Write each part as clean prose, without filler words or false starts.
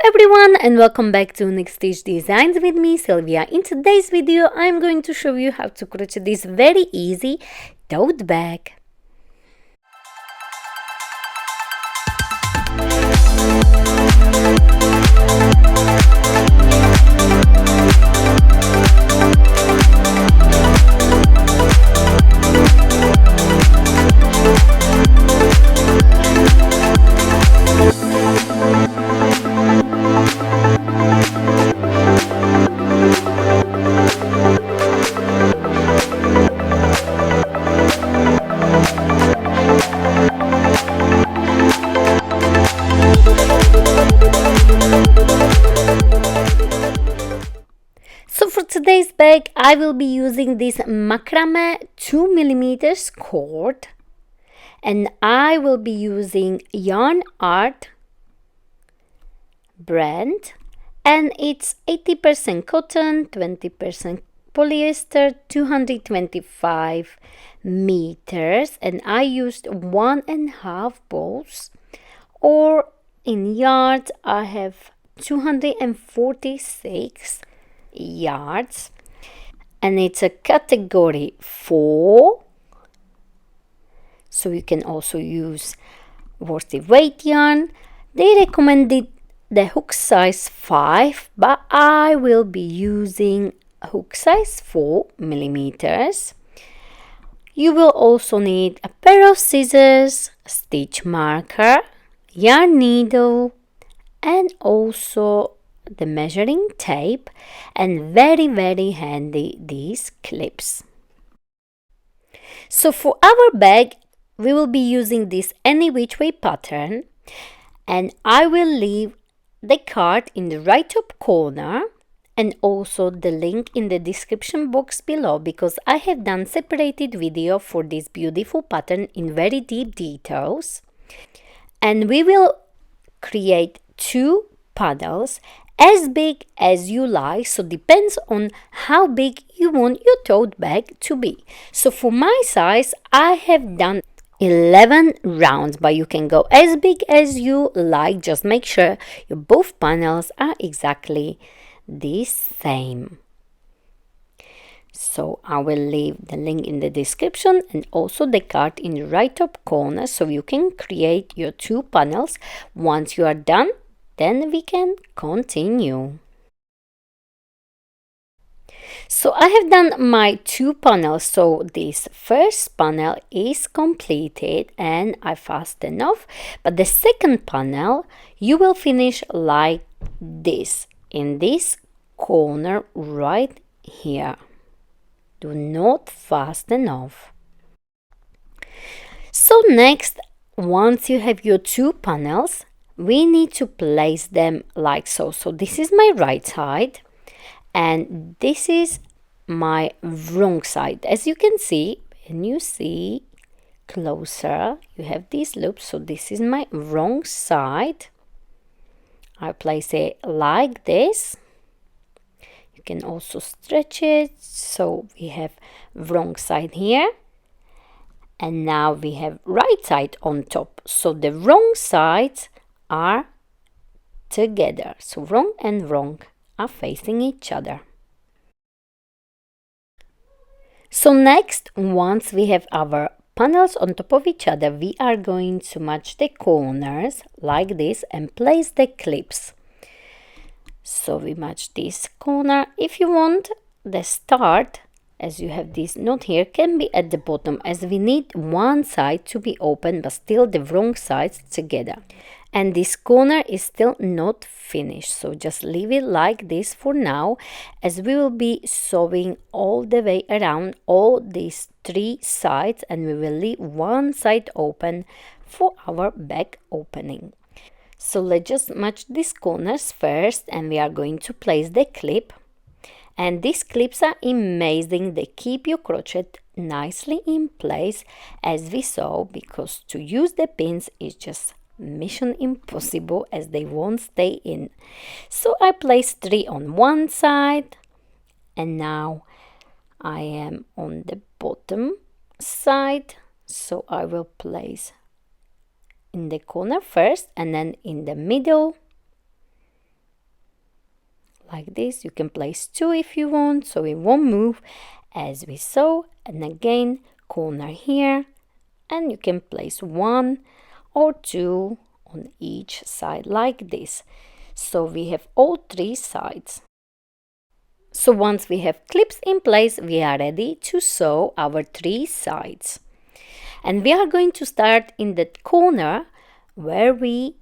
everyone, and welcome back to Unique Stitch Designs with me, Sylvia. In today's video I'm going to show you how to crochet this very easy tote bag. So for today's bag, I will be using this macrame 2mm cord, and I will be using Yarn Art brand, and it's 80% cotton, 20% polyester, 225 meters, and I used 1.5 balls, or in yards I have 246 yards, and it's a category 4, so you can also use worsted weight yarn. They recommended the hook size 5, but I will be using hook size 4mm. You will also need a pair of scissors, a stitch marker, yarn needle, and also the measuring tape, and very handy these clips. So for our bag we will be using this any which way pattern, and I will leave the card in the right top corner and also the link in the description box below, because I have done separated video for this beautiful pattern in very deep details. And we will create 2 panels as big as you like, so depends on how big you want your tote bag to be. So for my size I have done 11 rounds, but you can go as big as you like. Just make sure your both panels are exactly the same. So I will leave the link in the description and also the card in the right top corner, so you can create your 2 panels. Once you are done, then we can continue. So I have done my 2 panels, so this first panel is completed and I fastened off, but the second panel you will finish like this, in this corner right here. Do not fasten off. So next, once you have your 2 panels, we need to place them like so. So this is my right side and this is my wrong side. As you can see, when you see closer, you have these loops. So this is my wrong side. I place it like this. You can also stretch it, so we have wrong side here, and now we have right side on top. So the wrong sides are together, so wrong and wrong are facing each other. So next, once we have our panels on top of each other, we are going to match the corners like this and place the clips. So we match this corner. If you want, the start, as you have this knot here, can be at the bottom, as we need one side to be open but still the wrong sides together. And this corner is still not finished, so just leave it like this for now, as we will be sewing all the way around all these 3 sides, and we will leave one side open for our bag opening. So let's just match these corners first, and we are going to place the clip. And these clips are amazing, they keep your crochet nicely in place as we sew, because to use the pins is just mission impossible, as they won't stay in. So I placed 3 on one side, and now I am on the bottom side, so I will place in the corner first and then in the middle like this. You can place 2 if you want, so it won't move as we saw. And again, corner here, and you can place 1 or 2 on each side like this. So we have all 3 sides. So once we have clips in place, we are ready to sew our 3 sides. And we are going to start in that corner where we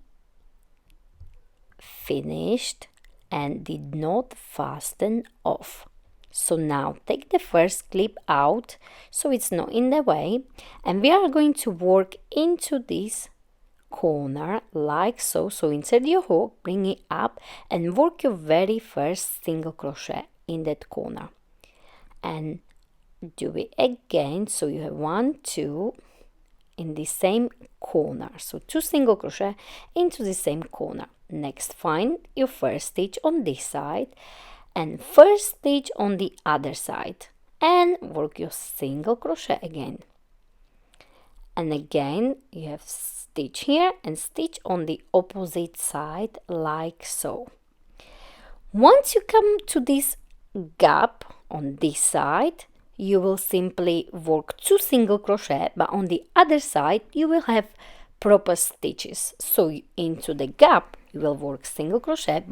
finished and did not fasten off. So now take the first clip out so it's not in the way, and we are going to work into this corner like so. So insert your hook, bring it up, and work your very first single crochet in that corner, and do it again. So you have 1, 2 in the same corner, so 2 single crochet into the same corner. Next, find your first stitch on this side and first stitch on the other side, and work your single crochet again. And again, you have stitch here and stitch on the opposite side like so. Once you come to this gap on this side, you will simply work 2 single crochet, but on the other side you will have proper stitches. So into the gap you will work single crochet,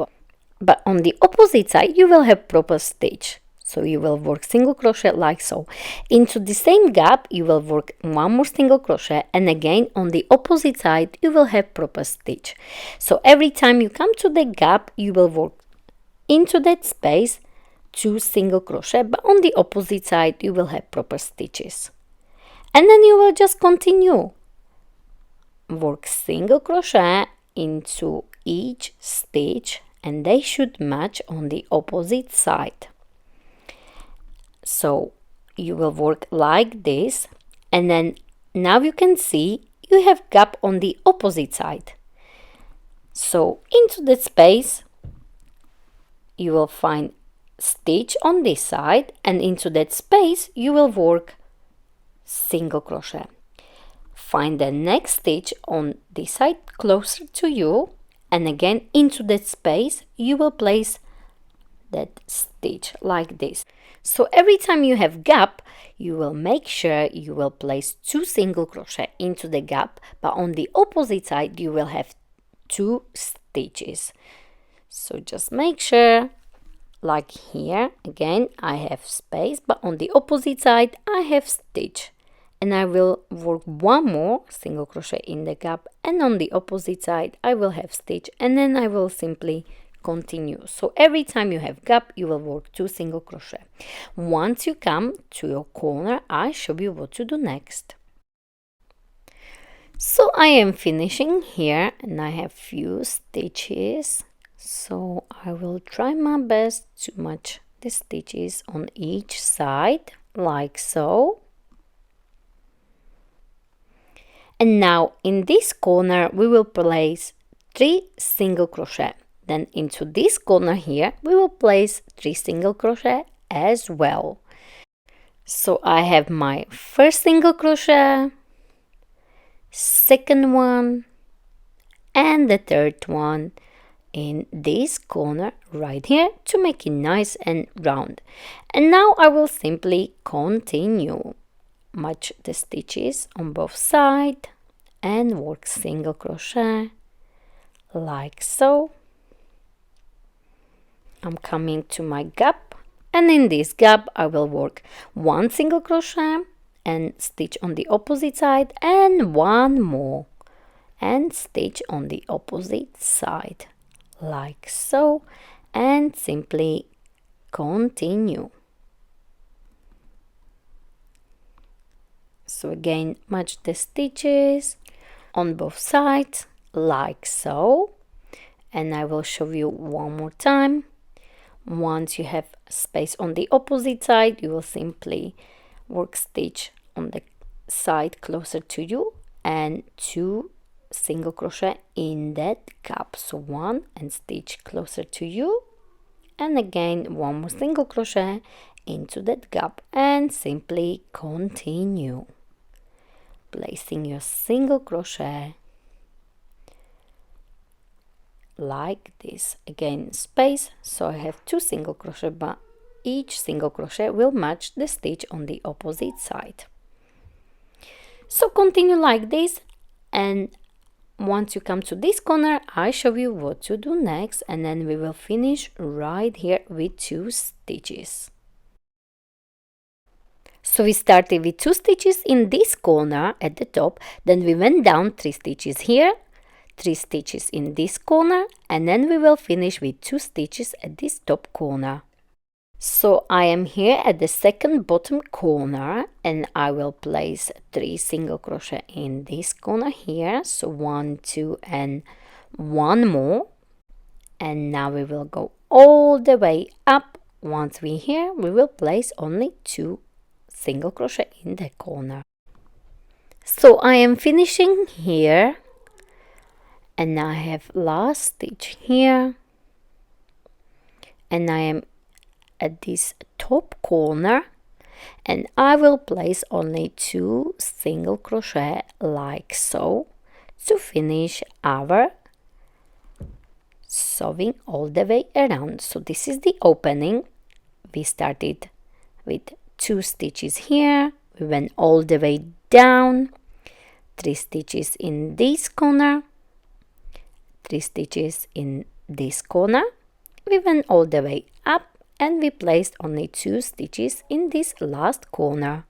but on the opposite side you will have proper stitch. So you will work single crochet like so. Into the same gap you will work 1 more single crochet, and again on the opposite side you will have proper stitch. So every time you come to the gap you will work into that space 2 single crochet, but on the opposite side you will have proper stitches. And then you will just continue. Work single crochet into each stitch, and they should match on the opposite side. So you will work like this, and then now you can see you have gap on the opposite side. So into that space you will find stitch on this side, and into that space you will work single crochet. Find the next stitch on this side closer to you, and again into that space you will place that stitch like this. So every time you have gap you will make sure you will place 2 single crochet into the gap, but on the opposite side you will have 2 stitches. So just make sure, like here, again I have space, but on the opposite side I have stitch, and I will work 1 more single crochet in the gap, and on the opposite side I will have stitch, and then I will simply continue. So every time you have gap you will work 2 single crochet. Once you come to your corner I show you what to do next. So I am finishing here and I have few stitches, so I will try my best to match the stitches on each side like so. And now in this corner we will place 3 single crochet. Then into this corner here we will place 3 single crochet as well. So I have my first single crochet, second one, and the third one in this corner right here to make it nice and round. And now I will simply continue, match the stitches on both sides and work single crochet like so. I'm coming to my gap, and in this gap I will work 1 single crochet and stitch on the opposite side, and 1 more and stitch on the opposite side like so, and simply continue. So again match the stitches on both sides like so, and I will show you one more time. Once you have space on the opposite side you will simply work stitch on the side closer to you and 2 single crochet in that gap. So 1 and stitch closer to you, and again 1 more single crochet into that gap, and simply continue placing your single crochet like this. Again, space, so I have 2 single crochet, but each single crochet will match the stitch on the opposite side. So continue like this, and once you come to this corner, I show you what to do next, and then we will finish right here with 2 stitches. So we started with 2 stitches in this corner at the top, then we went down 3 stitches here, 3 stitches in this corner, and then we will finish with 2 stitches at this top corner. So I am here at the second bottom corner, and I will place 3 single crochet in this corner here. So 1, 2, and 1 more. And now we will go all the way up. Once we're here, we will place only 2 single crochet in the corner. So I am finishing here, and I have last stitch here, and I am at this top corner, and I will place only 2 single crochet like so to finish our sewing all the way around. So this is the opening. We started with 2 stitches here, we went all the way down, 3 stitches in this corner, 3 stitches in this corner, we went all the way up, and we placed only 2 stitches in this last corner.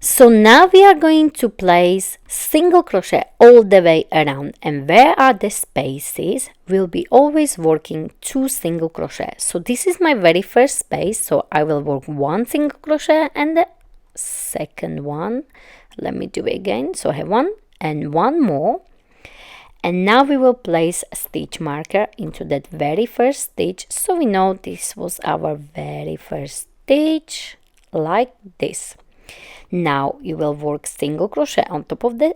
So now we are going to place single crochet all the way around, and where are the spaces, we'll be always working 2 single crochet. So this is my very first space, so I will work 1 single crochet and the second one. Let me do it again. So I have 1 and 1 more. And now we will place a stitch marker into that very first stitch, so we know this was our very first stitch, like this. Now you will work single crochet on top of the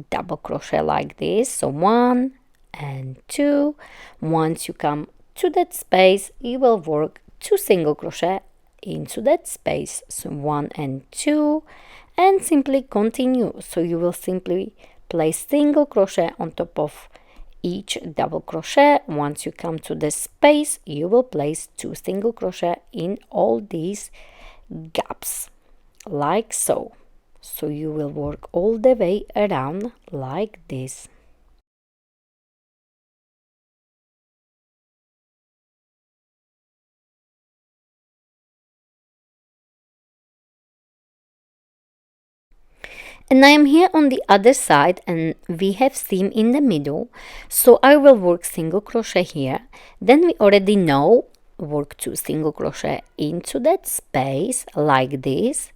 double crochet like this, so 1 and 2. Once you come to that space, you will work 2 single crochet into that space, so 1 and 2, and simply continue. So you will simply place single crochet on top of each double crochet. Once you come to the space, you will place 2 single crochet in all these gaps like so. So you will work all the way around like this. And I am here on the other side, and we have seam in the middle, so I will work single crochet here. Then we already know work 2 single crochet into that space like this,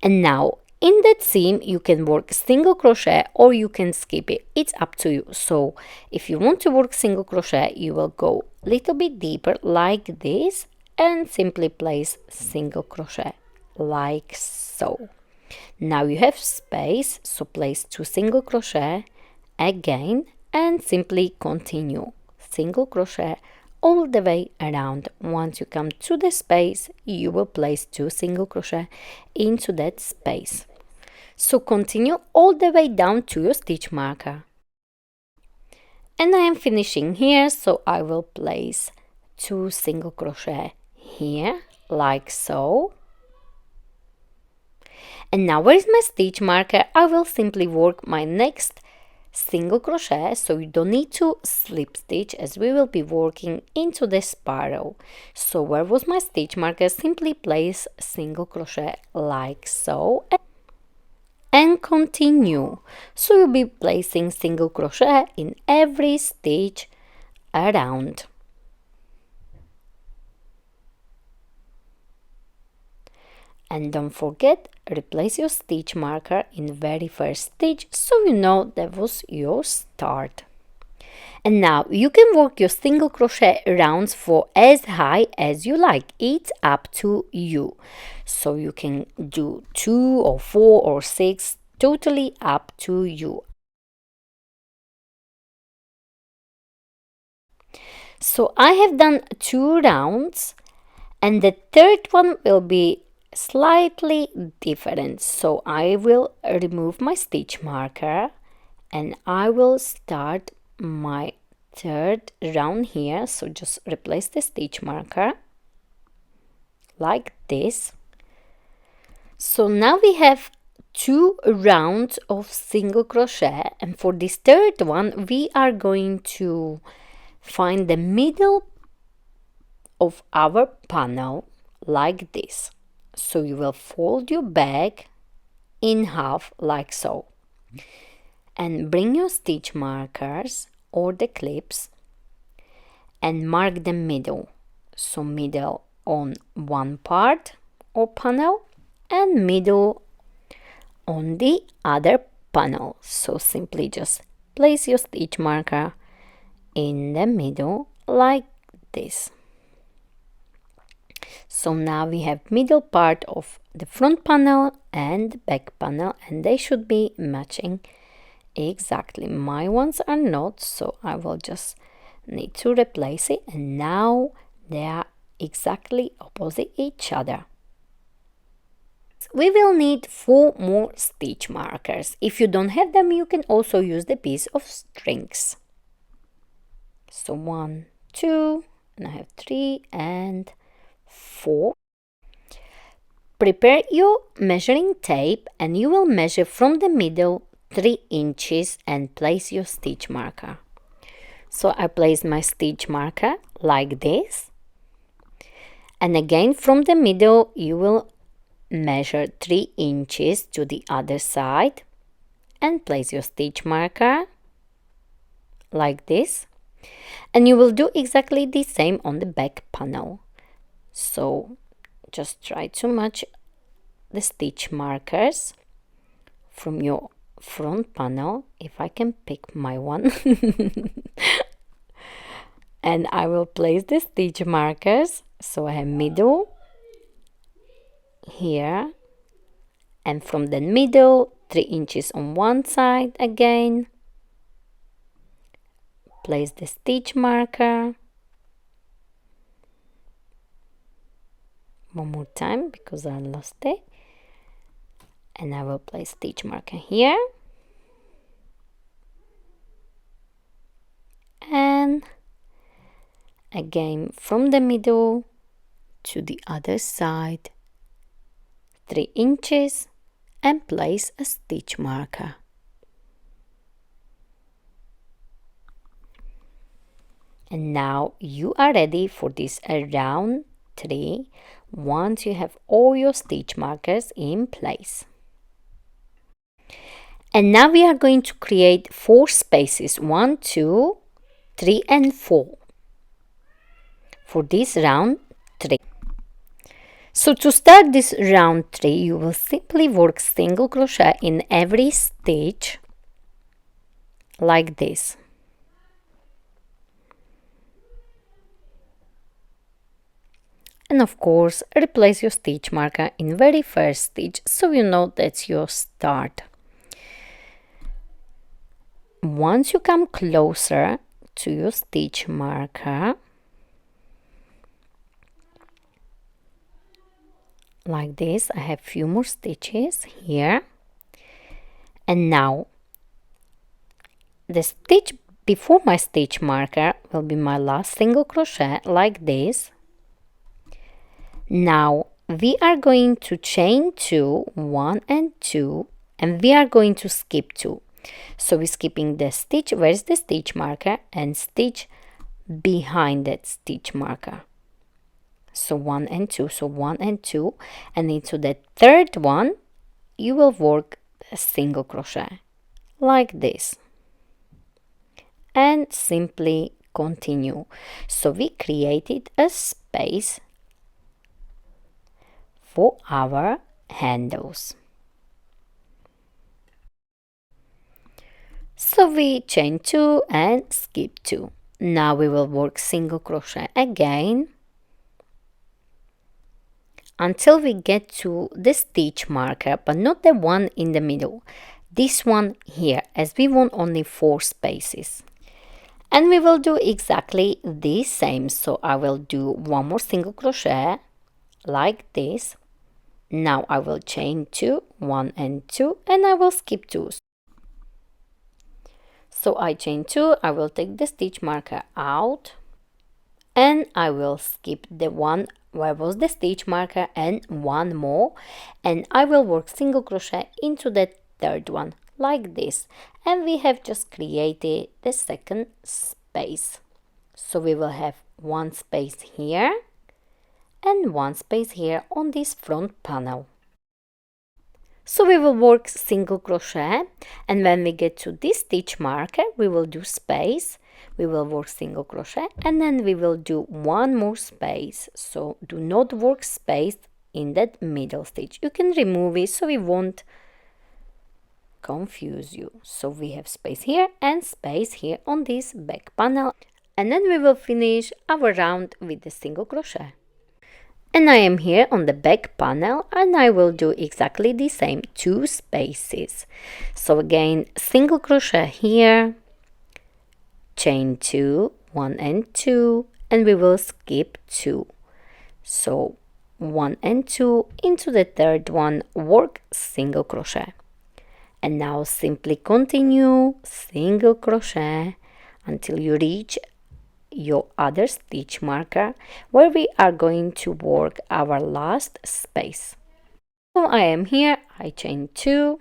and now in that seam you can work single crochet or you can skip it, it's up to you. So if you want to work single crochet, you will go a little bit deeper like this and simply place single crochet like so. Now you have space, so place 2 single crochet again and simply continue single crochet all the way around. Once you come to the space, you will place 2 single crochet into that space. So continue all the way down to your stitch marker. And I am finishing here, so I will place 2 single crochet here like so. And now where is my stitch marker? I will simply work my next single crochet, so you don't need to slip stitch as we will be working into the spiral. So where was my stitch marker? Simply place single crochet like so and continue. So you'll be placing single crochet in every stitch around. And don't forget, replace your stitch marker in very first stitch, so you know that was your start. And now you can work your single crochet rounds for as high as you like. It's up to you. So you can do 2 or 4 or 6, totally up to you. So I have done 2 rounds, and the third one will be slightly different. So I will remove my stitch marker and I will start my third round here, so just replace the stitch marker like this. So now we have 2 rounds of single crochet, and for this third one we are going to find the middle of our panel like this. So you will fold your bag in half like so, and bring your stitch markers or the clips and mark the middle. So middle on one part or panel and middle on the other panel. So simply just place your stitch marker in the middle like this. So now we have middle part of the front panel and the back panel, and they should be matching exactly. My ones are not, so I will just need to replace it, and now they are exactly opposite each other. We will need 4 more stitch markers. If you don't have them, you can also use the piece of strings. So 1, 2, and I have 3 and 4. Prepare your measuring tape, and you will measure from the middle 3 inches and place your stitch marker. So I place my stitch marker like this, and again from the middle you will measure 3 inches to the other side and place your stitch marker like this, and you will do exactly the same on the back panel. So just try to match the stitch markers from your front panel, if I can pick my one. And I will place the stitch markers, so I have middle here, and from the middle 3 inches on one side again, place the stitch marker one more time because I lost it, and I will place stitch marker here, and again from the middle to the other side 3 inches and place a stitch marker. And now you are ready for this round 3 once you have all your stitch markers in place. And now we are going to create 4 spaces, 1, 2, 3 and 4 for this round 3. So to start this round 3, you will simply work single crochet in every stitch like this. And of course, replace your stitch marker in very first stitch, so you know that's your start. Once you come closer to your stitch marker, like this, I have few more stitches here, and now the stitch before my stitch marker will be my last single crochet like this. Now we are going to chain 2, 1 and 2, and we are going to skip 2. So we're skipping the stitch, where's the stitch marker, and stitch behind that stitch marker. So 1 and 2, so 1 and 2, and into the third one you will work a single crochet like this and simply continue. So we created a space for our handles. So we chain 2 and skip 2. Now we will work single crochet again until we get to the stitch marker, but not the one in the middle, this one here, as we want only 4 spaces. And we will do exactly the same. So I will do 1 more single crochet like this. Now I will chain 2, 1 and 2, and I will skip 2. So I chain 2, I will take the stitch marker out and I will skip the one where was the stitch marker and one more, and I will work single crochet into the third one like this, and we have just created the second space. So we will have one space here and one space here on this front panel. So we will work single crochet, and when we get to this stitch marker we will do space, we will work single crochet, and then we will do one more space. So do not work space in that middle stitch, you can remove it so we won't confuse you. So we have space here and space here on this back panel, and then we will finish our round with the single crochet. And I am here on the back panel and I will do exactly the same, 2 spaces. So again, single crochet here, chain 2, 1 and 2, and we will skip 2. So 1 and 2 into the third one, work single crochet. And now simply continue single crochet until you reach your other stitch marker where we are going to work our last space. So I am here, I chain 2,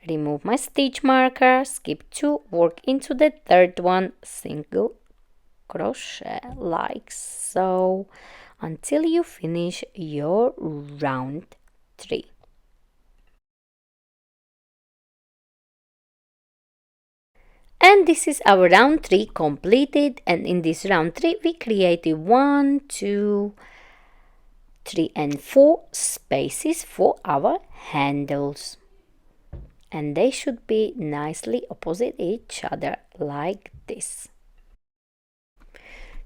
remove my stitch marker, skip 2, work into the third one, single crochet like so until you finish your round 3. And this is our round 3 completed, and in this round 3 we created 1, 2, 3 and 4 spaces for our handles, and they should be nicely opposite each other like this.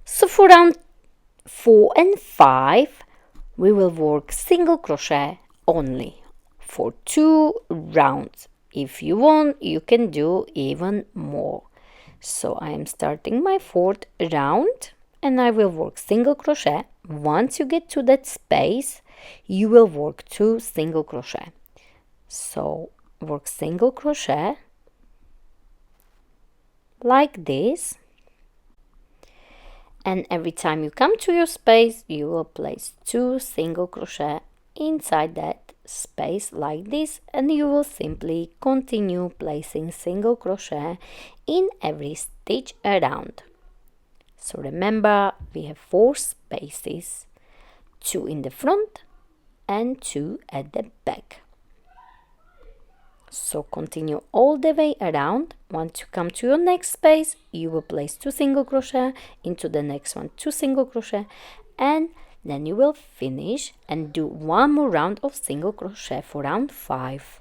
So for round 4 and 5 we will work single crochet only for 2 rounds. If you want, you can do even more. So I am starting my 4th round and I will work single crochet. Once you get to that space, you will work 2 single crochet. So work single crochet like this, and every time you come to your space, you will place 2 single crochet inside that space like this, and you will simply continue placing single crochet in every stitch around. So remember, we have 4 spaces, 2 in the front and 2 at the back. So continue all the way around. Once you come to your next space, you will place 2 single crochet into the next one, 2 single crochet, and then you will finish and do one more round of single crochet for round 5.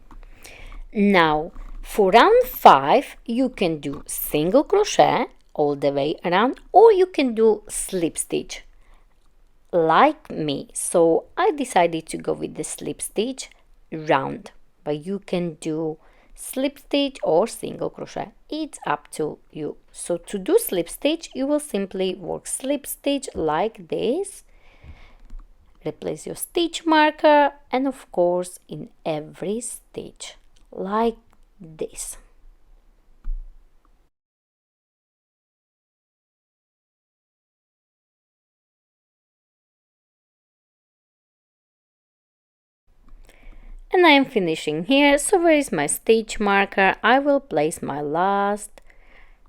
Now for round 5 you can do single crochet all the way around, or you can do slip stitch like me. So I decided to go with the slip stitch round, but you can do slip stitch or single crochet, it's up to you. So to do slip stitch, you will simply work slip stitch like this, replace your stitch marker, and of course in every stitch like this. And I am finishing here. So where is my stitch marker? I will place my last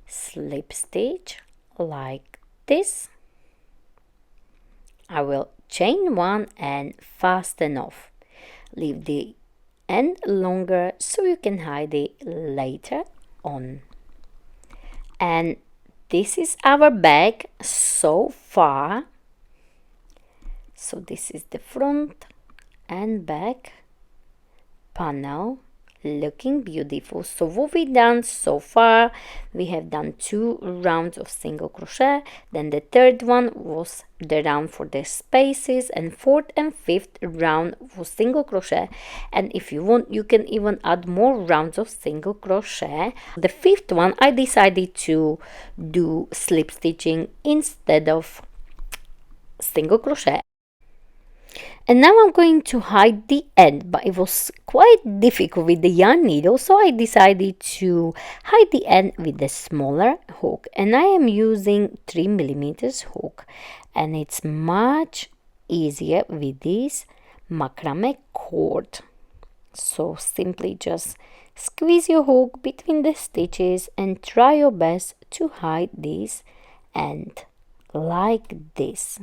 slip stitch like this. I will chain 1 and fasten off. Leave the end longer so you can hide it later on. And this is our bag so far. So this is the front and back panel, looking beautiful. So what we done so far, we have done 2 rounds of single crochet, then the third one was the round for the spaces, and 4th and 5th round was single crochet, and if you want you can even add more rounds of single crochet. The 5th one I decided to do slip stitching instead of single crochet. And now I'm going to hide the end, but it was quite difficult with the yarn needle, so I decided to hide the end with the smaller hook. And I am using 3mm hook, and it's much easier with this macrame cord. So simply just squeeze your hook between the stitches and try your best to hide this end like this.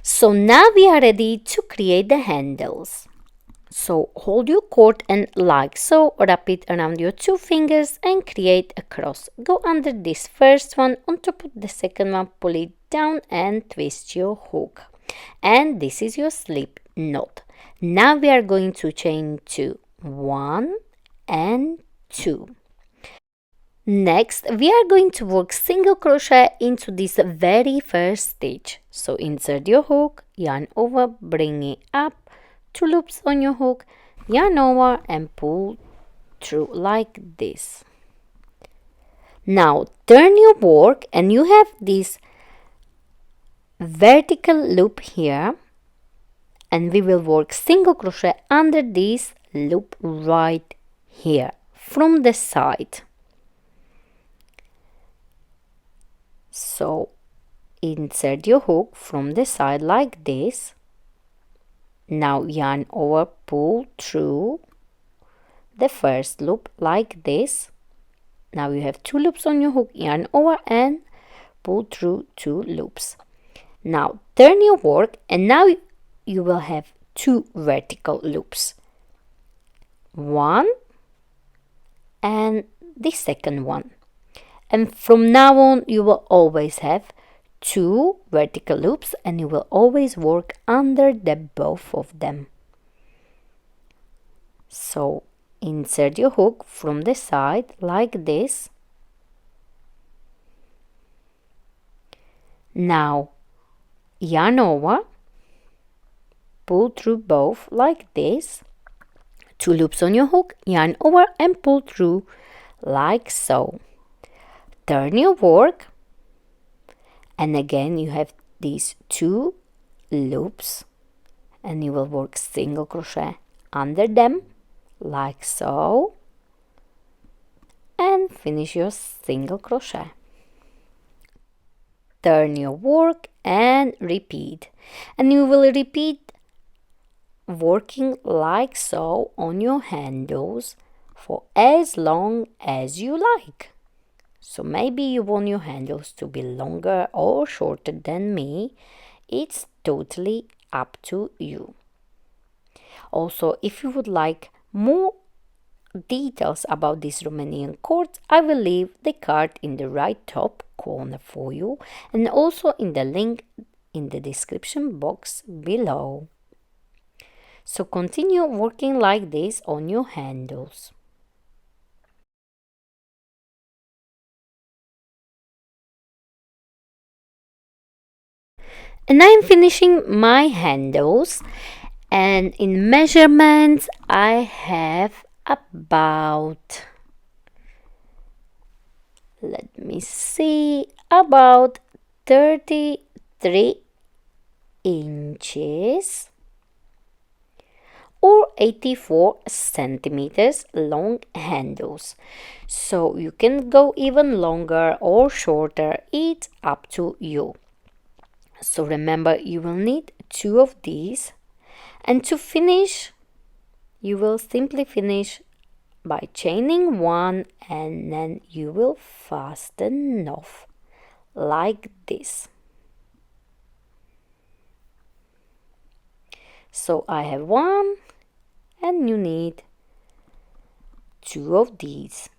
So now we are ready to create the handles. So hold your cord and like so, wrap it around your two fingers and create a cross. Go under this first one, on top of the second one, pull it down and twist your hook. And this is your slip knot. Now we are going to chain 2, 1 and 2. Next, we are going to work single crochet into this very first stitch. So insert your hook, yarn over, bring it up, 2 loops on your hook, yarn over and pull through like this. Now turn your work and you have this vertical loop here, and we will work single crochet under this loop right here from the side. So insert your hook from the side like this. Now yarn over, pull through the first loop like this. Now you have 2 loops on your hook, yarn over and pull through 2 loops. Now turn your work and now you will have 2 vertical loops. One and the second one. And from now on you will always have 2 vertical loops and you will always work under the both of them. So insert your hook from the side like this. Now yarn over, pull through both like this, 2 loops on your hook, yarn over and pull through like so. Turn your work and again you have these 2 loops and you will work single crochet under them like so and finish your single crochet. Turn your work and repeat, and you will repeat working like so on your handles for as long as you like. So maybe you want your handles to be longer or shorter than me. It's totally up to you. Also, if you would like more details about this Romanian cord, I will leave the card in the right top corner for you and also in the link in the description box below. So continue working like this on your handles. And I'm finishing my handles, and in measurements I have about, let me see, about 33 inches or 84 centimeters long handles. So you can go even longer or shorter, it's up to you. So remember, you will need 2 of these, and to finish you will simply finish by chaining 1 and then you will fasten off like this. So I have 1 and you need 2 of these.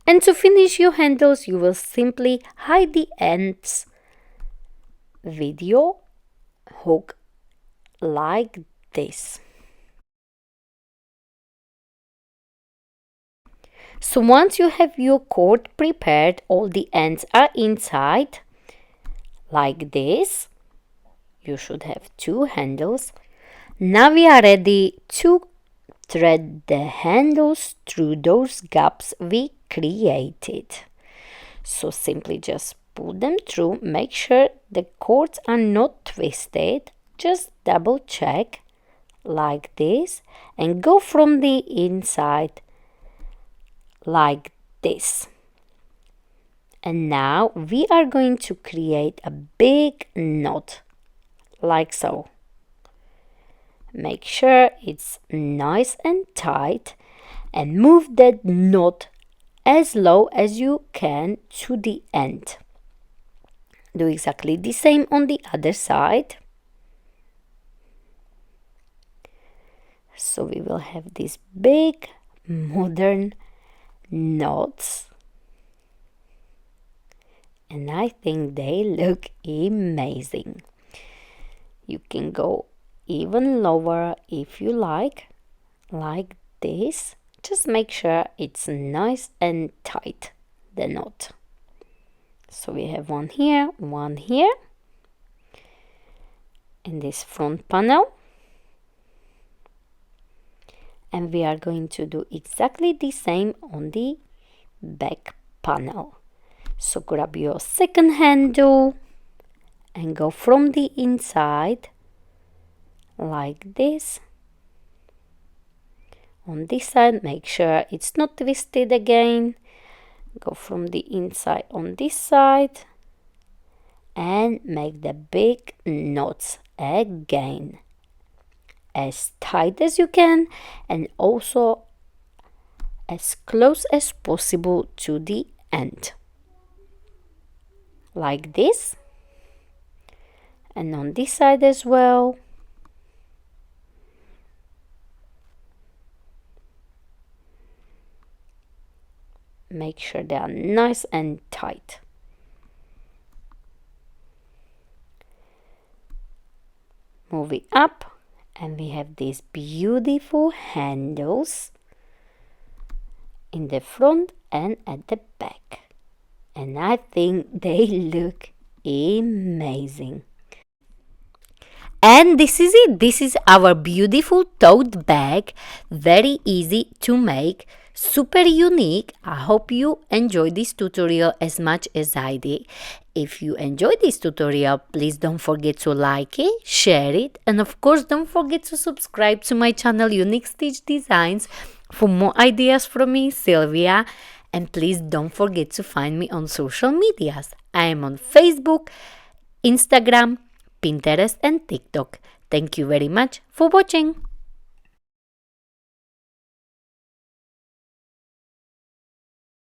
And to finish your handles, you will simply hide the ends with your hook like this. So once you have your cord prepared, all the ends are inside like this. You should have 2 handles. Now we are ready to thread the handles through those gaps we created. So simply just pull them through, make sure the cords are not twisted, just double check like this and go from the inside like this. And now we are going to create a big knot like so. Make sure it's nice and tight and move that knot as low as you can to the end. Do exactly the same on the other side. So we will have these big modern knots. And I think they look amazing. You can go even lower if you like this. Just make sure it's nice and tight, the knot. So we have one here in this front panel. And we are going to do exactly the same on the back panel. So grab your second handle and go from the inside like this. On this side, make sure it's not twisted again. Go from the inside on this side and make the big knots again, as tight as you can and also as close as possible to the end, like this. And on this side as well. Make sure they are nice and tight. Move it up and we have these beautiful handles in the front and at the back. And I think they look amazing. And this is it. This is our beautiful tote bag. Very easy to make. Super unique. I hope you enjoyed this tutorial as much as I did. If you enjoyed this tutorial, please don't forget to like it, share it, and of course don't forget to subscribe to my channel Unique Stitch Designs for more ideas from me, Sylvia. And please don't forget to find me on social medias. I am on Facebook, Instagram, Pinterest and TikTok. Thank you very much for watching.